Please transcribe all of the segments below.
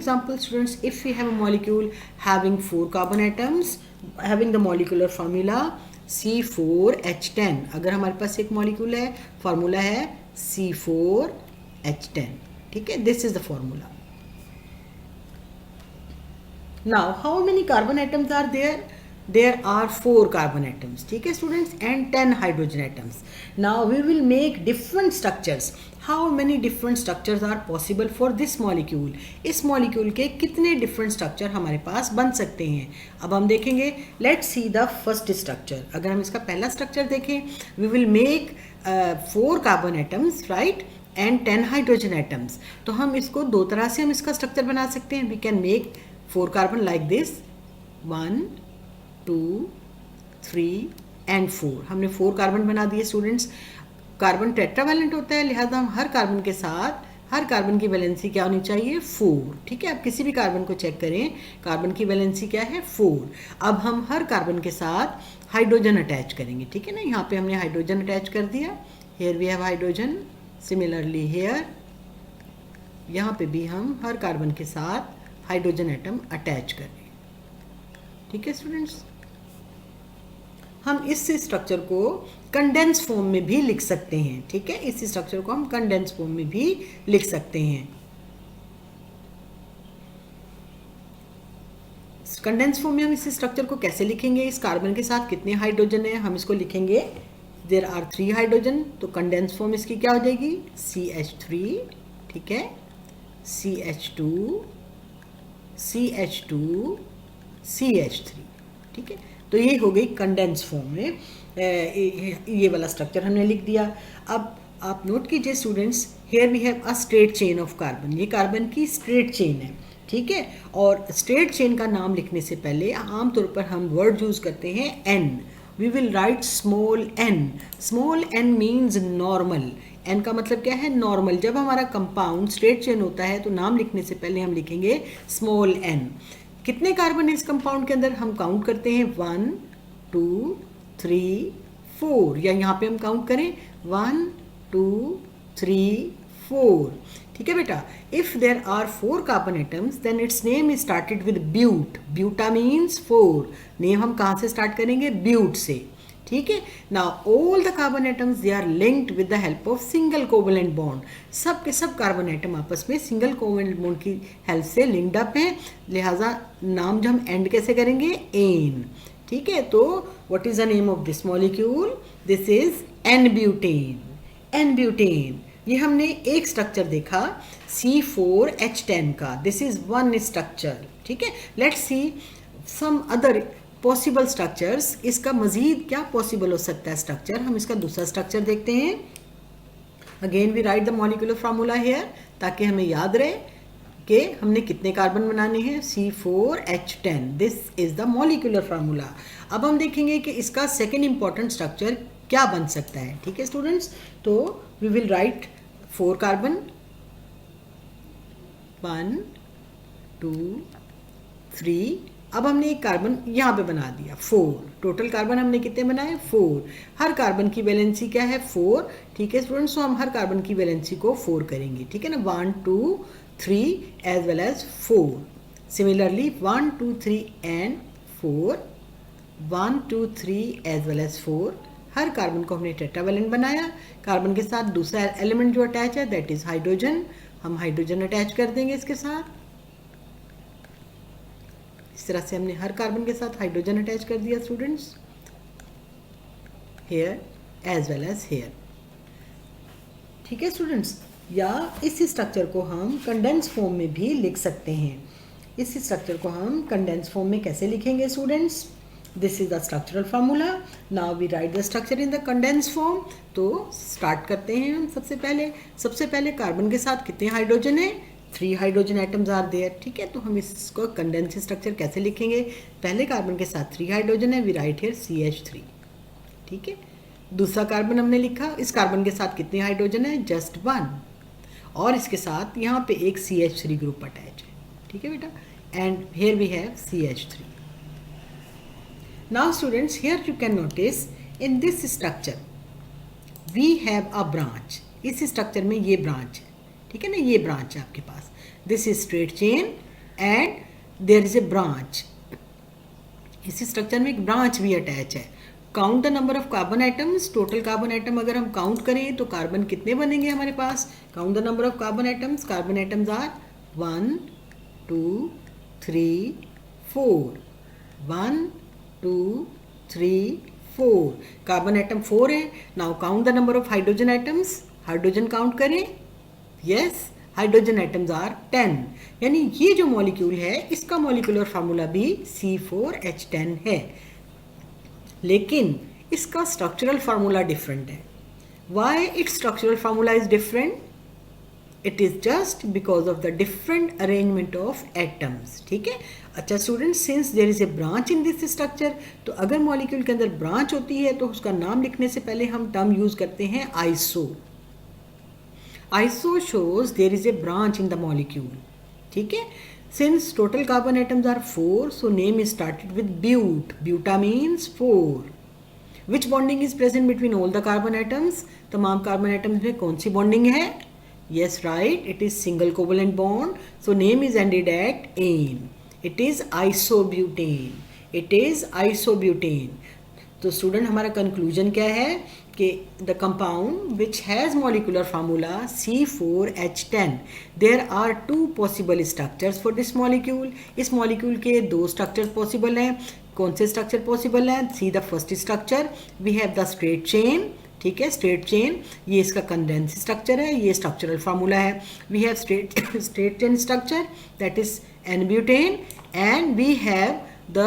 example, students, if we have a molecule having 4 carbon atoms, having the molecular formula C4H10, अगर हमारे पास एक molecule है, formula है C4H10, ठीक है, this is the formula. Now, how many carbon atoms are there? There are 4 carbon atoms, ठीक है students, and 10 hydrogen atoms. Now we will make different structures. How many different structures are possible for this molecule? इस molecule के कितने different structure हमारे पास बन सकते हैं? अब हम देखेंगे. Let's see the first structure. अगर हम इसका पहला structure देखें, we will make 4 carbon atoms, right? And 10 hydrogen atoms. तो हम इसको दो तरह से हम इसका structure बना सकते हैं. We can make 4 carbon like this. 1, 2, 3 and 4. हमने 4 कार्बन बना दिए स्टूडेंट्स. कार्बन टेट्रावैलेंट होता है, लिहाजा हम हर कार्बन के साथ हर कार्बन की वैलेंसी क्या होनी चाहिए? 4. ठीक है, आप किसी भी कार्बन को चेक करें, कार्बन की वैलेंसी क्या है? 4. अब हम हर कार्बन के साथ हाइड्रोजन अटैच करेंगे, ठीक है ना. यहाँ पे हमने हाइड्रोजन अटैच कर दिया. Here we have hydrogen. Similarly here, यहाँ पे भी हम हर कार्बन के साथ हाइड्रोजन एटम अटैच करें. ठीक है स्टूडेंट्स, हम इस स्ट्रक्चर को कंडेंस फॉर्म में भी लिख सकते हैं. ठीक है, इस स्ट्रक्चर को हम कंडेंस फॉर्म में भी लिख सकते हैं. कंडेंस फॉर्म में हम इस स्ट्रक्चर को कैसे लिखेंगे? इस कार्बन के साथ कितने हाइड्रोजन है? हम इसको लिखेंगे देयर आर 3 हाइड्रोजन. तो कंडेंस फॉर्म इसकी क्या हो जाएगी? CH3. ठीक है, CH2, CH2, CH3. ठीक है, तो ये हो गई कंडेंस फॉर्म में. ये वाला स्ट्रक्चर हमने लिख दिया. अब आप नोट कीजिए students, here we have a straight chain of carbon. ये कार्बन की स्ट्रेट चेन है. ठीक है, और स्ट्रेट चेन का नाम लिखने से पहले आमतौर पर हम वर्ड यूज करते हैं n. We will write small n. Small n means normal. n का मतलब क्या है? नॉर्मल. जब हमारा कंपाउंड स्ट्रेट चेन होता है तो नाम लिखने से पहले हम लिखेंगे स्मॉल n. कितने कार्बन है इस कंपाउंड के अंदर? हम काउंट करते हैं 1, 2, 3, 4. या यहाँ पे हम काउंट करें 1, 2, 3, 4. ठीक है बेटा. If there are 4 carbon atoms then it's name is started with but. Buta means 4. Name हम कहाँ से स्टार्ट करेंगे? ब्यूट से. ठीक है. Now all the carbon atoms they are linked with the help of single covalent bond. सब के सब कार्बन एटम आपस में सिंगल कोवेलेंट बॉन्ड की हेल्प से लिंक्ड अप हैं. लिहाजा नाम जो हम एंड कैसे करेंगे? एन. ठीक है, तो what is the name of this molecule? This is N butane. N butane. ये हमने एक स्ट्रक्चर देखा C4H10 का. This is one structure. ठीक है, let's see some other possible structures. इसका मजीद क्या पॉसिबल हो सकता है स्ट्रक्चर? हम इसका दूसरा स्ट्रक्चर देखते हैं. Again we write the molecular formula here ताकि हमें याद रहे कि हमने कितने कार्बन बनाने हैं. C4H10. This is the molecular formula. अब हम देखेंगे कि इसका सेकेंड इंपॉर्टेंट स्ट्रक्चर क्या बन सकता है. ठीक है स्टूडेंट्स, तो वी विल राइट 4 कार्बन. 1, 2, 3. अब हमने एक कार्बन यहाँ पे बना दिया 4. टोटल कार्बन हमने कितने बनाए? 4. हर कार्बन की वैलेंसी क्या है? 4. ठीक है स्टूडेंट्स, तो हम हर कार्बन की वैलेंसी को 4 करेंगे. ठीक है ना, 1, 2, 3 as well as 4. Similarly 1, 2, 3 and 4. 1, 2, 3 as well as 4. हर कार्बन को हमने टेट्रावैलेंट बनाया. कार्बन के साथ दूसरा एलिमेंट जो अटैच है दैट इज हाइड्रोजन. हम हाइड्रोजन अटैच कर देंगे इसके साथ. इस तरह से हमने हर कार्बन के साथ हाइड्रोजन अटैच कर दिया students, here as well as here. ठीक है स्टूडेंट्स, या इस स्ट्रक्चर को हम कंडेंस फॉर्म में भी लिख सकते हैं. इस स्ट्रक्चर को हम कंडेंस फॉर्म में कैसे लिखेंगे students? This is the structural formula. Now we write the structure in the condense form. तो स्टार्ट करते हैं हम. सबसे पहले कार्बन के साथ कितने हाइड्रोजन है? 3 हाइड्रोजन एटम्स आर देयर. ठीक है, तो हम इसको कंडेंस स्ट्रक्चर कैसे लिखेंगे? पहले कार्बन के साथ 3 हाइड्रोजन है, वी राइट हियर CH3. ठीक है, दूसरा कार्बन हमने लिखा. इस कार्बन के साथ कितने हाइड्रोजन है? जस्ट 1. और इसके साथ यहाँ पे एक CH3 ग्रुप अटैच है. ठीक है बेटा, and here we have CH3. Now students, here you can notice in this structure we have a branch. इस स्ट्रक्चर में ये ब्रांच है. ठीक है ना, ये ब्रांच है आपके पास. This is straight chain. And there is a branch, इसी स्ट्रक्चर में एक ब्रांच भी अटैच है. Count the number of carbon atoms, total carbon atom अगर हम काउंट करें तो कार्बन कितने बनेंगे हमारे पास. Count the number of carbon atoms. Carbon atoms are 1 2 3 4. 1 2 3 4. Carbon atom 4 है. Now count the number of hydrogen atoms. Hydrogen count करें. Yes, hydrogen items are 10. यानी ये जो मॉलिक्यूल है इसका मॉलिक्यूलर फार्मूला भी C4H10 है, लेकिन इसका स्ट्रक्चरल फार्मूला डिफरेंट है. Why its structural formula is different? It is just because of the different arrangement of atoms. ठीक है. अच्छा students, since there is a branch in this structure, तो अगर मॉलिक्यूल के अंदर ब्रांच होती है तो उसका नाम लिखने से पहले हम टर्म यूज करते हैं iso. Iso shows there is a branch in the molecule. ठीक है. Since total carbon atoms are 4, so name is started with but. Buta means 4. Which bonding is present between all the carbon atoms? तमाम carbon atoms में कौन सी bonding है? Yes, right. It is single covalent bond. So name is ended at ane. It is isobutane. It is isobutane. तो student हमारा conclusion क्या है कि the compound which has molecular formula C4H10, there are 2 possible structures for this molecule. इस molecule के 2 structure possible हैं. कौन से स्ट्रक्चर पॉसिबल हैं? See the first structure. We have the straight chain. ठीक है, स्ट्रेट चेन, ये इसका कंडेंस स्ट्रक्चर है, ये स्ट्रक्चरल फार्मूला है. We have straight chain structure, that is N-butane, and we have the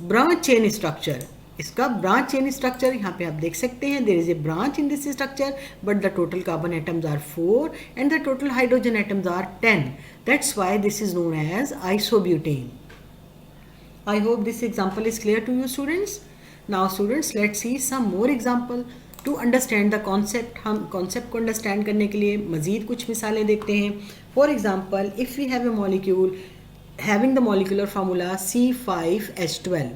branch chain structure. इसका branch chain structure यहाँ पे आप देख सकते हैं. There is a branch in this structure, but the total carbon atoms are 4 and the total hydrogen atoms are 10. That's why this is known as isobutane. I hope this example is clear to you students. Now students, let's see some more example to understand the concept. हम concept को understand करने के लिए मजीद कुछ मिसालें देखते हैं. For example, if we have a molecule having the molecular formula C5H12.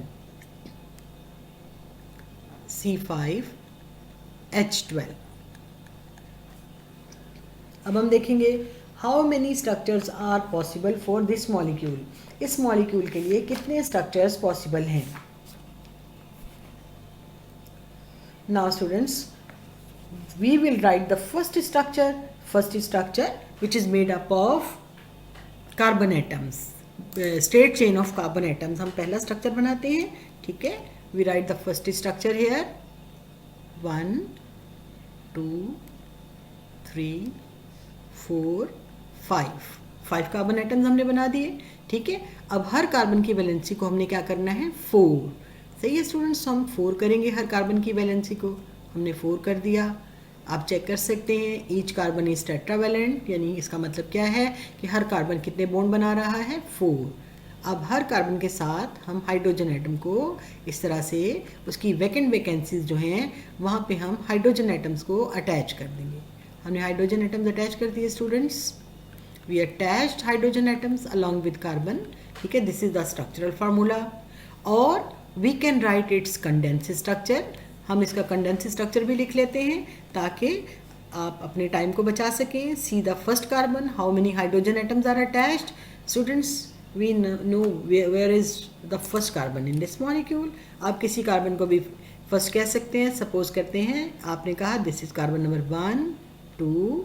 C5H12. अब हम देखेंगे how many structures are possible for this molecule. इस मॉलिक्यूल के लिए कितने स्ट्रक्चर्स पॉसिबल हैं. Now students, we will write the first structure which is made up of carbon atoms, straight chain of carbon atoms. हम पहला structure बनाते हैं. ठीक है. We write the first structure here. 1 2 3 4 5 carbon atoms हमने बना दिए. ठीक है. अब हर कार्बन की वैलेंसी को हमने क्या करना है? 4. सही है स्टूडेंट्स, हम 4 करेंगे हर कार्बन की वैलेंसी को. हमने 4 कर दिया. आप चेक कर सकते हैं ईच कार्बन इज टेट्रावैलेंट, यानी इसका मतलब क्या है कि हर कार्बन कितने बॉन्ड बना रहा है? 4. अब हर कार्बन के साथ हम हाइड्रोजन एटम को इस तरह से उसकी वैकेंट वैकेंसीज जो हैं वहाँ पे हम हाइड्रोजन एटम्स को अटैच कर देंगे. हमने हाइड्रोजन एटम्स अटैच कर दिए students. We attached hydrogen atoms along with carbon. ठीक है. This is the structural formula. और we can write its condense structure. हम इसका कंडेंस स्ट्रक्चर भी लिख लेते हैं ताकि आप अपने टाइम को बचा सकें. See the first carbon, how many hydrogen atoms are attached. Students, we know where is the first carbon in this molecule. आप किसी कार्बन को भी फर्स्ट कह सकते हैं. सपोज करते हैं आपने कहा दिस इज कार्बन नंबर 1 2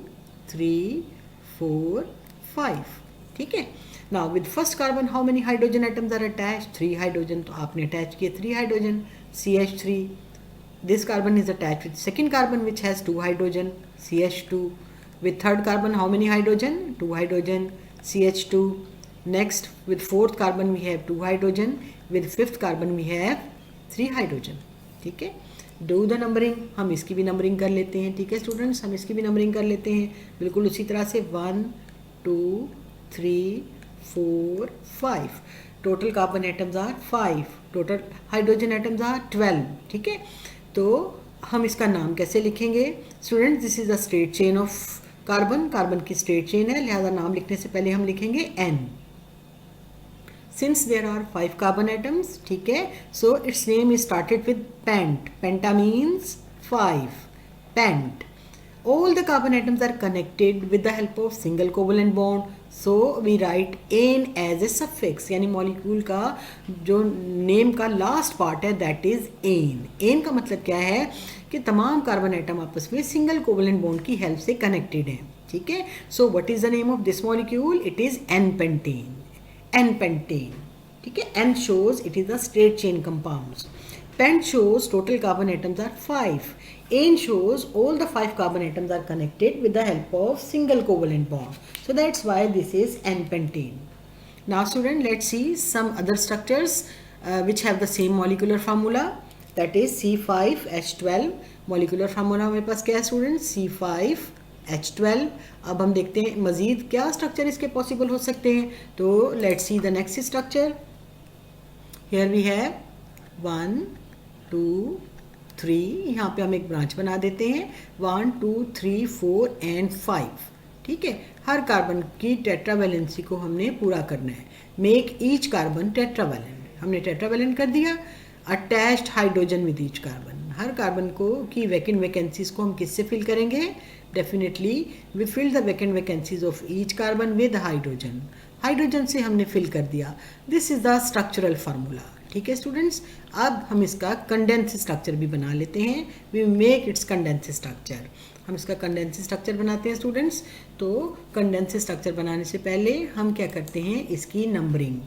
3 4 5. ठीक है. Now with first carbon how many hydrogen atoms are attached? 3 hydrogen. तो आपने अटैच किए 3 hydrogen, CH3. This carbon is attached with second carbon which has 2 hydrogen, CH2. With third carbon how many hydrogen? 2 hydrogen, CH2. Next, with fourth carbon we have 2 hydrogen. With fifth carbon we have 3 hydrogen. ठीक है. Do the numbering. हम इसकी भी numbering कर लेते हैं. ठीक है स्टूडेंट्स, हम इसकी भी नंबरिंग कर लेते हैं बिल्कुल उसी तरह से. 1 2 3 4 5. Total carbon atoms are 5. Total hydrogen atoms are 12. ठीक है. तो हम इसका नाम कैसे लिखेंगे students? This is the straight chain of carbon. Carbon की स्ट्रेट चेन है, लिहाजा नाम लिखने से पहले हम लिखेंगे N. Since there are 5 carbon atoms, ठीक है, so its name is started with pent. Penta means 5. Pent. all the carbon atoms are connected with the help of single covalent bond, so we write ane as a suffix, यानी molecule का जो name का last part है that is an. N का मतलब क्या है कि तमाम कार्बन एटम आपस में सिंगल कोवलेंट बॉन्ड की हेल्प से कनेक्टेड हैं. ठीक है. So what is the name of this molecule? It is n pentane. N pentane. ठीक है. N shows it is a straight chain compounds. Pent shows total carbon atoms are 5. Ane shows all the 5 carbon atoms are connected with the help of single covalent bond. So that's why this is N-pentane. Now student, let's see some other structures which have the same molecular formula. That is C5H12. Molecular formula हमारे पास क्या है student? C5H12. अब हम देखते हैं मज़ीद क्या structure इसके possible हो सकते हैं. तो let's see the next structure. Here we have 1, 2, 3. यहाँ पे हम एक ब्रांच बना देते हैं. 1, 2, 3, 4 एंड 5. ठीक है. हर कार्बन की टेट्रावैलेंसी को हमने पूरा करना है. Make each carbon tetravalent. हमने टेट्रावैलेंट कर दिया. Attached hydrogen with each carbon. हर कार्बन को की वैकेंट वैकेंसीज को हम किससे फिल करेंगे? Definitely we fill the vacant vacancies of each carbon with hydrogen. Hydrogen से हमने फिल कर दिया. This is the structural formula. ठीक है स्टूडेंट्स. अब हम इसका कंडेंस स्ट्रक्चर भी बना लेते हैं. We make its condense structure. हम इसका कंडेंस स्ट्रक्चर बनाते हैं स्टूडेंट्स. तो कंडेंस स्ट्रक्चर बनाने से पहले हम क्या करते हैं? इसकी नंबरिंग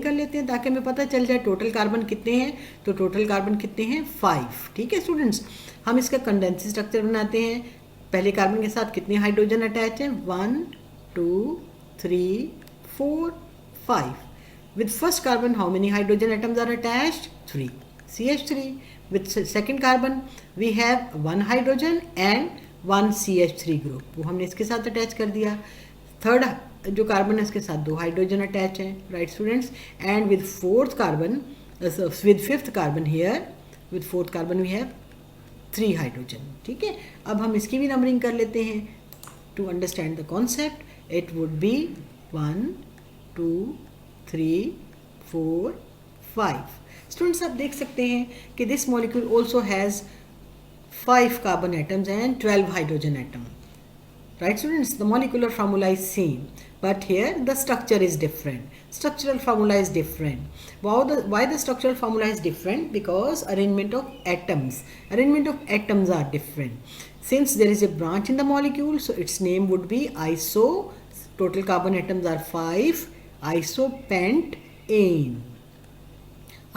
कर लेते हैं ताकि हमें पता चल जाए टोटल कार्बन कितने हैं. तो टोटल कार्बन कितने हैं? 5. ठीक है स्टूडेंट्स. हम इसका कंडेंस स्ट्रक्चर बनाते हैं. पहले कार्बन के साथ कितने हाइड्रोजन अटैच हैं? 1, 2, 3, 4, 5. With first carbon, how many hydrogen atoms are attached? 3. CH3. With second carbon, we have 1 hydrogen and 1 CH3 group. वो हमने इसके साथ अटैच कर दिया. थर्ड जो कार्बन है इसके साथ 2 हाइड्रोजन अटैच हैं. Right students. And with fourth carbon, with fifth carbon here, with fourth carbon we have 3 hydrogen. ठीक है. अब हम इसकी भी नंबरिंग कर लेते हैं. To understand the concept it would be 1, 2, 3, 4, 5. Students आप देख सकते हैं कि this molecule also has 5 carbon atoms and 12 hydrogen atom. Right students. The molecular formula is same but here the structure is different. Structural formula is different. Why the structural formula is different? Because arrangement of atoms are different. Since there is a branch in the molecule, so its name would be iso. Total carbon atoms are 5. Isopentane.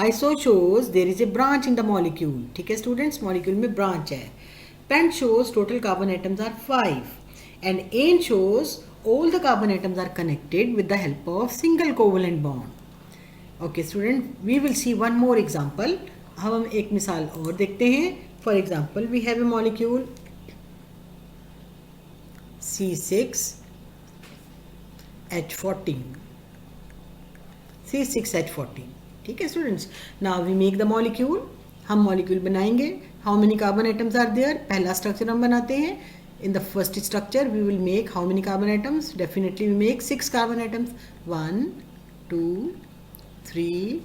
Iso shows there is a branch in the molecule. ठीक है students. molecule में branch है. Pent shows total carbon atoms are 5. And ane shows all the carbon atoms are connected with the help of single covalent bond. Okay student, we will see one more example. हम एक मिसाल और देखते हैं. For example, we have a molecule C6H14. C6H14. ठीक है students. Now we make the molecule. हम molecule बनाएंगे. How many carbon atoms are there? पहला स्ट्रक्चर हम बनाते हैं. In the first structure we will make how many carbon atoms? Definitely we make 6 carbon atoms. 1, 2, 3,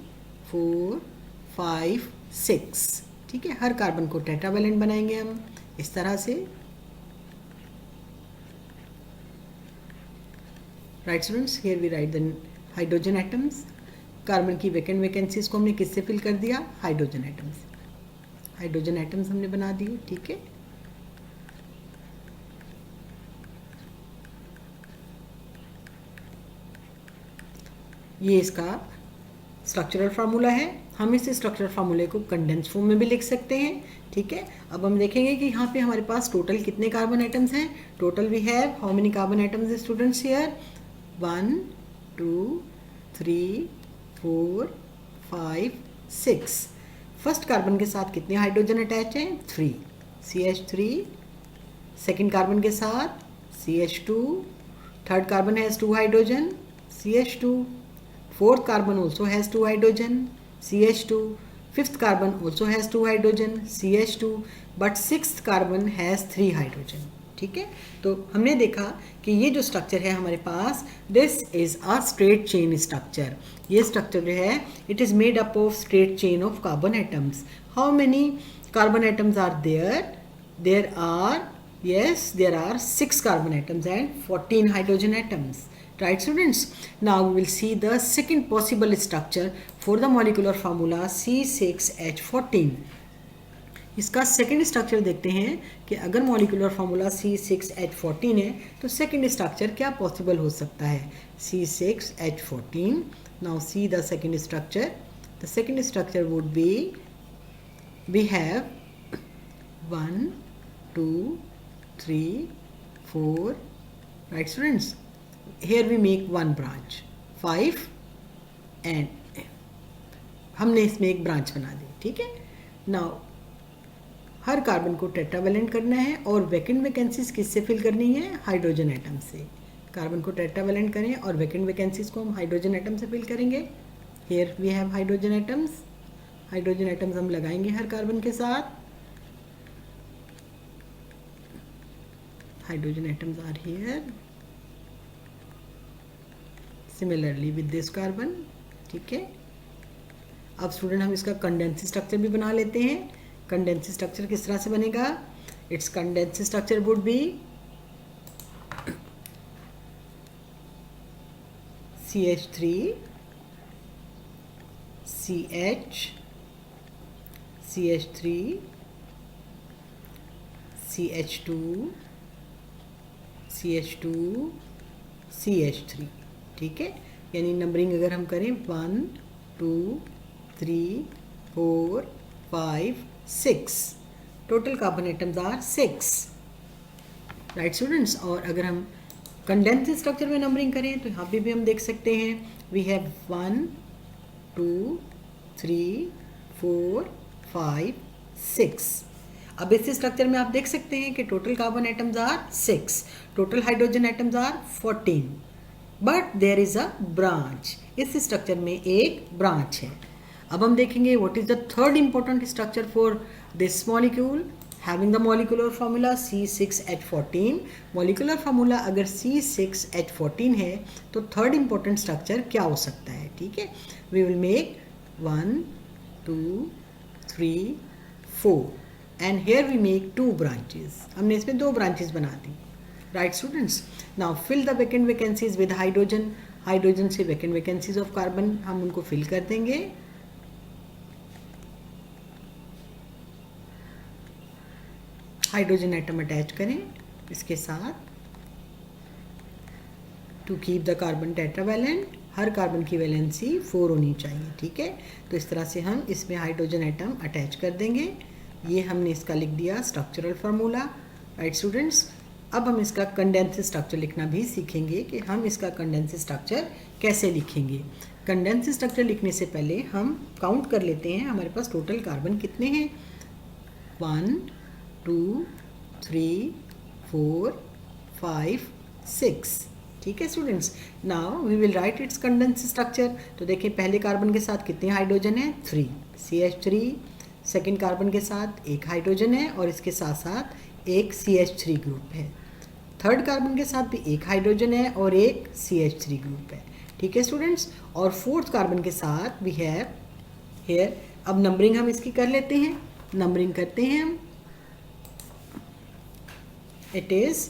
4, 5, 6. ठीक है. हर कार्बन को tetravalent बनाएंगे हम इस तरह से. Right students. Here we write the hydrogen atoms. Carbon की वैकेंट वैकेंसीज को हमने किससे फिल कर दिया? Hydrogen atoms. हाइड्रोजन एटम्स हमने बना दिए. ठीक है. ये इसका स्ट्रक्चरल फार्मूला है. हम इस स्ट्रक्चरल फार्मूले को कंडेंस फॉर्म में भी लिख सकते हैं. ठीक है. अब हम देखेंगे कि यहाँ पे हमारे पास टोटल कितने कार्बन एटम्स हैं. Total we have how many carbon atoms students here? 1, 2, 3, 4, 5, 6. First carbon के साथ कितने हाइड्रोजन अटैच हैं? 3. CH3. सेकेंड कार्बन के साथ CH2. Third carbon has 2 hydrogen, CH2. Fourth carbon also has 2 hydrogen, CH2. Fifth carbon also has 2 hydrogen, CH2. But sixth carbon has 3 hydrogen. ठीक है. तो हमने देखा कि ये जो स्ट्रक्चर है हमारे पास, this is a straight chain structure. ये स्ट्रक्चर जो है it is made up of straight chain of carbon atoms. How many carbon atoms are there? There are Yes, there are 6 carbon atoms and 14 hydrogen atoms. Right, students? Now we will see the second possible structure for the molecular formula C6H14. इसका second structure देखते हैं कि अगर molecular formula C6H14 है तो second structure क्या possible हो सकता है. C6H14. Now see the second structure. The second structure would be, we have 1 2 3 4. Right students? Here we make one branch 5 and हमने इसमें एक ब्रांच बना दी. ठीक है. नाउ हर कार्बन को टेट्रावेलेंट करना है और वैकेंट वैकेंसीज किससे फिल करनी है? हाइड्रोजन एटम से. कार्बन को टेट्रावेलेंट करें और वैकेंट वैकेंसीज को हम हाइड्रोजन एटम से फिल करेंगे. Here we have hydrogen atoms. Hydrogen atoms हम लगाएंगे हर कार्बन के साथ. Hydrogen atoms are here similarly with this carbon. ठीक है. अब स्टूडेंट हम इसका कंडेंस स्ट्रक्चर भी बना लेते हैं. कंडेंस स्ट्रक्चर किस तरह से बनेगा? It's condense structure would B CH3 CH CH3 CH2 CH2 CH3. ठीक है. यानी नंबरिंग अगर हम करें 1 2 3 4 5 6. Total carbon atoms are 6. Right students? और अगर हम कंडेंस स्ट्रक्चर में नंबरिंग करें तो यहाँ पे भी हम देख सकते हैं वी हैव 1 2 3 4 5 6. अब इस स्ट्रक्चर में आप देख सकते हैं कि total carbon atoms are 6, total hydrogen atoms are 14, but there is a branch. इस स्ट्रक्चर में एक ब्रांच है. अब हम देखेंगे what is the third important structure for this molecule having the molecular formula C6H14. Molecular formula अगर C6H14 है तो थर्ड इंपॉर्टेंट स्ट्रक्चर क्या हो सकता है? ठीक है. We will make 1 2 3 4 and here we make 2 branches. हमने इसमें 2 ब्रांचेस बना दी. Right students? Now fill the vacant vacancies with hydrogen. Hydrogen से वैकेंट वैकेंसीज ऑफ कार्बन हम उनको फिल कर देंगे. हाइड्रोजन एटम अटैच करें इसके साथ to keep the carbon tetravalent. हर कार्बन की वैलेंसी 4 होनी चाहिए. ठीक है. तो इस तरह से हम इसमें हाइड्रोजन एटम अटैच कर देंगे. ये हमने इसका लिख दिया स्ट्रक्चरल फार्मूला. Right students? अब हम इसका कंडेंस स्ट्रक्चर लिखना भी सीखेंगे कि हम इसका कंडेंस स्ट्रक्चर कैसे लिखेंगे. कंडेंस स्ट्रक्चर लिखने से पहले हम काउंट कर लेते हैं हमारे पास टोटल कार्बन कितने हैं. 1 2 3 4 5 6. ठीक है students? Now we will write its condense structure. तो देखिए पहले कार्बन के साथ कितने हाइड्रोजन है? 3 CH3. सेकेंड कार्बन के साथ एक हाइड्रोजन है और इसके साथ साथ एक CH3 ग्रुप है. थर्ड कार्बन के साथ भी एक हाइड्रोजन है और एक CH3 ग्रुप है. ठीक है स्टूडेंट्स? और फोर्थ कार्बन के साथ वी हैव हेयर. अब नंबरिंग हम इसकी कर लेते हैं. नंबरिंग करते हैं हम. It is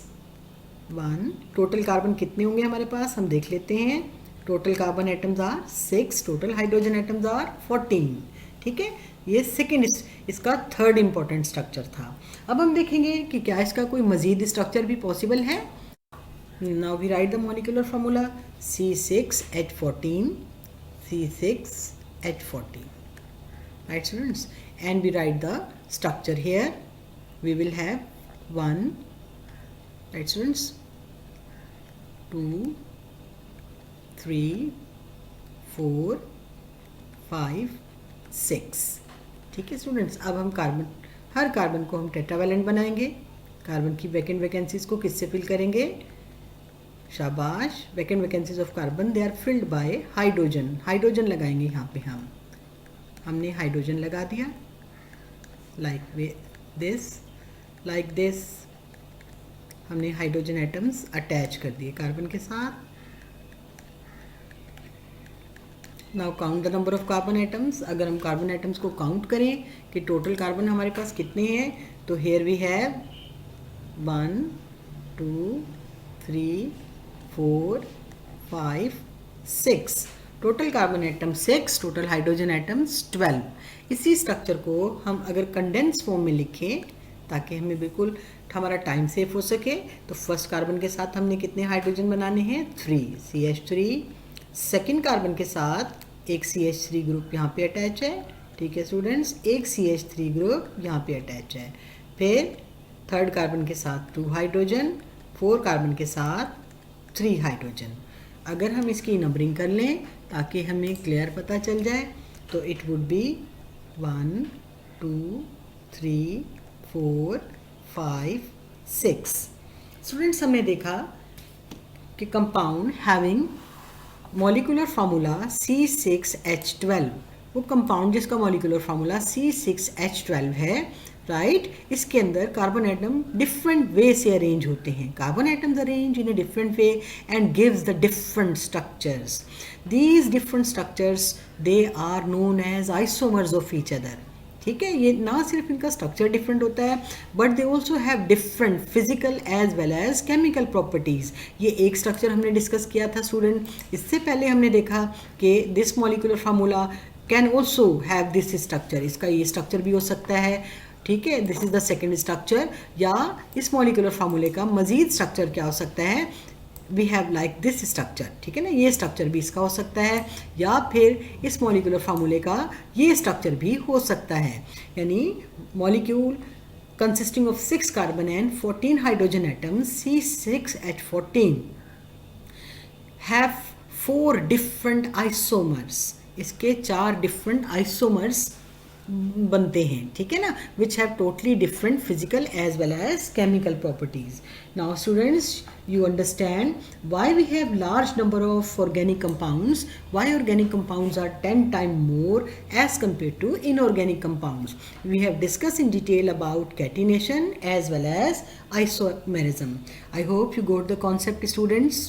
1. टोटल कार्बन कितने होंगे हमारे पास हम देख लेते हैं. Total carbon atoms are 6, total hydrogen atoms are 14. ठीक है. ये सेकेंड इसका थर्ड इंपॉर्टेंट स्ट्रक्चर था. अब हम देखेंगे कि क्या इसका कोई मजीद स्ट्रक्चर भी पॉसिबल है. Now we write the molecular formula C6H14. C6H14. Right students? And we write the structure here. We will have 1. Right students? 2 3 4 5 6. ठीक है स्टूडेंट्स? अब हम हर कार्बन को हम टेट्रावेलेंट बनाएंगे. कार्बन की वैकेंट वैकेंसीज को किससे फिल करेंगे? शाबाश. Vacant vacancies of carbon they are filled by hydrogen. Hydrogen लगाएंगे यहाँ पे हमने हाइड्रोजन लगा दिया लाइक दिस. हमने हाइड्रोजन एटम्स अटैच कर दिए कार्बन के साथ. Now count the number of carbon atoms. अगर हम कार्बन एटम्स को काउंट करें कि टोटल कार्बन हमारे पास कितने हैं तो here we have 1 2 3 4 5 6, total carbon atom 6, total hydrogen atoms 12। इसी स्ट्रक्चर को हम अगर कंडेंस फॉर्म में लिखें ताकि हमें बिल्कुल हमारा टाइम सेव हो सके, तो फर्स्ट कार्बन के साथ हमने कितने हाइड्रोजन बनाने हैं? 3 CH3। सेकेंड कार्बन के साथ एक CH3 ग्रुप यहाँ पे अटैच है, ठीक है स्टूडेंट्स, एक CH3 ग्रुप यहाँ पे अटैच है। फिर थर्ड कार्बन के साथ 2 हाइड्रोजन, 4 कार्बन के साथ 3 हाइड्रोजन। अगर हम इसकी नंबरिंग कर लें ताकि हमें क्लियर पता चल जाए, तो इट वुड बी 1 2 3 4 5 6। स्टूडेंट्स, हमने देखा कि compound having molecular formula C6H12, वो कंपाउंड जिसका मॉलिक्यूलर फार्मूला C6H12 है, राइट, इसके अंदर कार्बन एटम डिफरेंट वे से अरेंज होते हैं। Carbon atoms arrange in a different way and gives the different structures. These different structures they are known as isomers of each other. ठीक है, ये ना सिर्फ इनका स्ट्रक्चर डिफरेंट होता है, but they also have different physical as well as chemical properties. ये एक स्ट्रक्चर हमने डिस्कस किया था स्टूडेंट। इससे पहले हमने देखा कि this molecular formula can also have this structure, इसका ये स्ट्रक्चर भी हो सकता है, ठीक है, this is the second structure. या इस मॉलिक्यूलर फार्मूले का मजीद स्ट्रक्चर क्या हो सकता है? We have like this structure, ठीक है ना, ये स्ट्रक्चर भी इसका हो सकता है, या फिर इस मॉलिक्यूलर फार्मूले का ये स्ट्रक्चर भी हो सकता है। यानी molecule consisting of 6 carbon and 14 hydrogen atoms C6H14 have 4 different isomers. इसके 4 डिफरेंट आइसोमर्स बनते हैं, ठीक है ना, which have totally different physical as well as chemical properties. Now students, you understand why we have large number of organic compounds, why organic compounds are 10 times more as compared to inorganic compounds. We have discussed in detail about catenation as well as isomerism. I hope you got the concept, students.